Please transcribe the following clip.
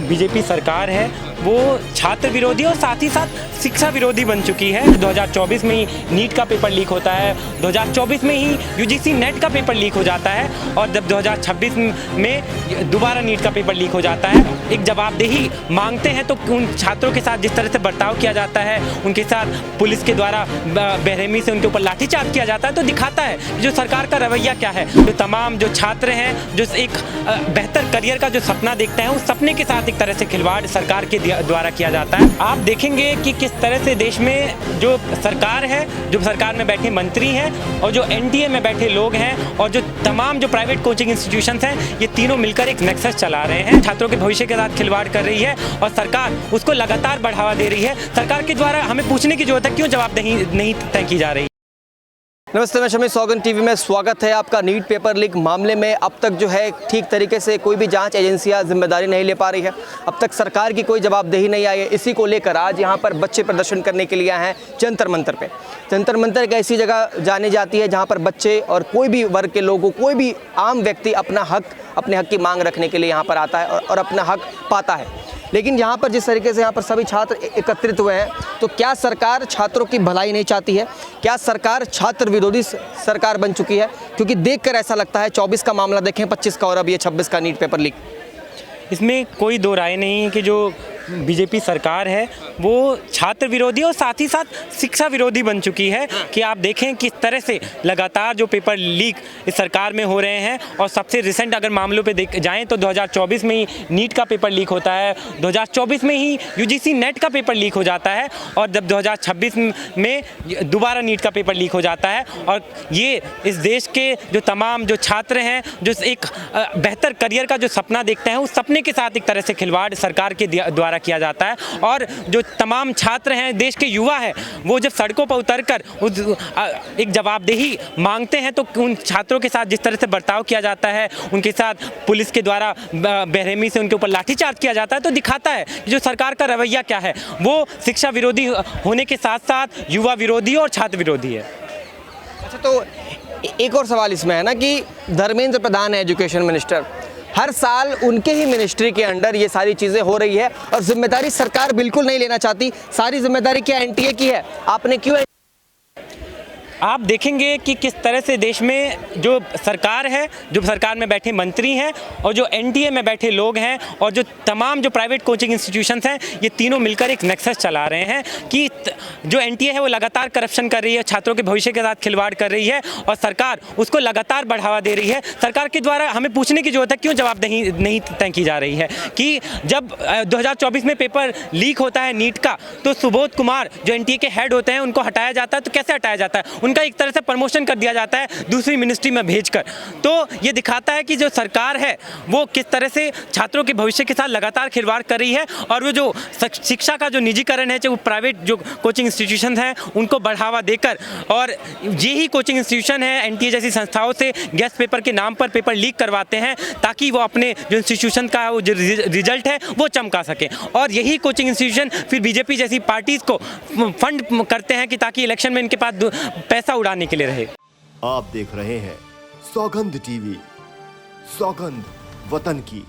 BJP सरकार है वो छात्र विरोधी और साथ ही साथ शिक्षा विरोधी बन चुकी है। 2024 में ही नीट का पेपर लीक होता है, 2024 में ही यूजीसी नेट का पेपर लीक हो जाता है और जब 2026 में दोबारा नीट का पेपर लीक हो जाता है। एक जवाबदेही मांगते हैं तो उन छात्रों के साथ जिस तरह से बर्ताव किया जाता है, उनके साथ पुलिस के द्वारा बेरहमी से उनके ऊपर लाठीचार्ज किया जाता है, तो दिखाता है जो सरकार का रवैया क्या है। जो तमाम जो छात्र हैं जो एक बेहतर करियर का जो सपना देखते हैं, उस सपने के साथ एक तरह से खिलवाड़ सरकार के द्वारा किया जाता है। आप देखेंगे कि किस तरह से देश में जो सरकार है, जो सरकार में बैठे मंत्री हैं और जो एनडीए में बैठे लोग हैं और जो तमाम जो प्राइवेट कोचिंग इंस्टीट्यूशंस हैं, ये तीनों मिलकर एक नेक्सस चला रहे हैं। छात्रों के भविष्य के साथ खिलवाड़ कर रही है और सरकार उसको लगातार बढ़ावा दे रही है। सरकार के द्वारा हमें पूछने की जरूरत है क्यों जवाबदेही नहीं तय की जा रही। नमस्ते, मैं शमी, सौगंध टीवी में स्वागत है आपका। नीट पेपर लीक मामले में अब तक जो है ठीक तरीके से कोई भी जांच एजेंसियां जिम्मेदारी नहीं ले पा रही है। अब तक सरकार की कोई जवाबदेही नहीं आई है। इसी को लेकर आज यहां पर बच्चे प्रदर्शन करने के लिए आए हैं जंतर मंतर पे। जंतर मंतर एक ऐसी जगह जानी जाती है जहां पर बच्चे और कोई भी वर्ग के लोगों, कोई भी आम व्यक्ति अपने हक की मांग रखने के लिए यहाँ पर आता है और अपना हक पाता है। लेकिन यहाँ पर जिस तरीके से यहाँ पर सभी छात्र एकत्रित हुए हैं, तो क्या सरकार छात्रों की भलाई नहीं चाहती है? क्या सरकार छात्र विरोधी सरकार बन चुकी है? क्योंकि देखकर ऐसा लगता है। 24 का मामला देखें, 25 का और अब ये 26 का नीट पेपर लीक। इसमें कोई दो राय नहीं है कि जो बीजेपी सरकार है वो छात्र विरोधी और साथ ही साथ शिक्षा विरोधी बन चुकी है। कि आप देखें किस तरह से लगातार जो पेपर लीक इस सरकार में हो रहे हैं और सबसे रिसेंट अगर मामलों पे देख जाएं तो 2024 में ही नीट का पेपर लीक होता है, 2024 में ही यूजीसी नेट का पेपर लीक हो जाता है और जब 2026 में दोबारा नीट का पेपर लीक हो जाता है। और ये इस देश के जो तमाम जो छात्र हैं जो एक बेहतर करियर का जो सपना देखते हैं, उस सपने के साथ एक तरह से खिलवाड़ सरकार के द्वारा किया जाता है। और जो तमाम छात्र हैं, देश के युवा हैं, वो जब सड़कों पर उतरकर एक जवाबदेही मांगते हैं तो उन छात्रों के साथ जिस तरह से बर्ताव किया जाता है, उनके साथ पुलिस के द्वारा बेरहमी से उनके ऊपर लाठीचार्ज किया जाता है, तो दिखाता है जो सरकार का रवैया क्या है। वो शिक्षा विरोधी होने के साथ साथ युवा विरोधी और छात्र विरोधी है। अच्छा, तो एक और सवाल इसमें है ना कि धर्मेंद्र प्रधान है एजुकेशन मिनिस्टर, हर साल उनके ही मिनिस्ट्री के अंडर ये सारी चीज़ें हो रही है और जिम्मेदारी सरकार बिल्कुल नहीं लेना चाहती। सारी जिम्मेदारी क्या एनटीए की है? आपने क्यों? आप देखेंगे कि किस तरह से देश में जो सरकार है, जो सरकार में बैठे मंत्री हैं और जो एनडीए में बैठे लोग हैं और जो तमाम जो प्राइवेट कोचिंग इंस्टीट्यूशंस हैं, ये तीनों मिलकर एक नेक्सस चला रहे हैं। कि जो एनटीए है वो लगातार करप्शन कर रही है, छात्रों के भविष्य के साथ खिलवाड़ कर रही है और सरकार उसको लगातार बढ़ावा दे रही है। सरकार के द्वारा हमें पूछने की जरूरत है क्यों जवाबदेही नहीं तय की जा रही है। कि जब 2024 में पेपर लीक होता है नीट का, तो सुबोध कुमार जो एनटीए के हेड होते हैं उनको हटाया जाता है। तो कैसे हटाया जाता है? उनका एक तरह से प्रमोशन कर दिया जाता है दूसरी मिनिस्ट्री में भेजकर। तो ये दिखाता है कि जो सरकार है वो किस तरह से छात्रों के भविष्य के साथ लगातार खिलवाड़ कर रही है और वो जो शिक्षा का जो निजीकरण है, जो प्राइवेट जो कोचिंग इंस्टीट्यूशन हैं, उनको बढ़ावा देकर, और यही कोचिंग इंस्टीट्यूशन है एनटीए जैसी संस्थाओं से गेस्ट पेपर के नाम पर पेपर लीक करवाते हैं ताकि वो अपने जो इंस्टीट्यूशन का जो रिजल्ट है वो चमका सके। और यही कोचिंग इंस्टीट्यूशन फिर बीजेपी जैसी पार्टीज को फंड करते हैं कि ताकि इलेक्शन में इनके पास पैसा उड़ाने के लिए रहे। आप देख रहे हैं सौगंध टीवी, सौगंध वतन की।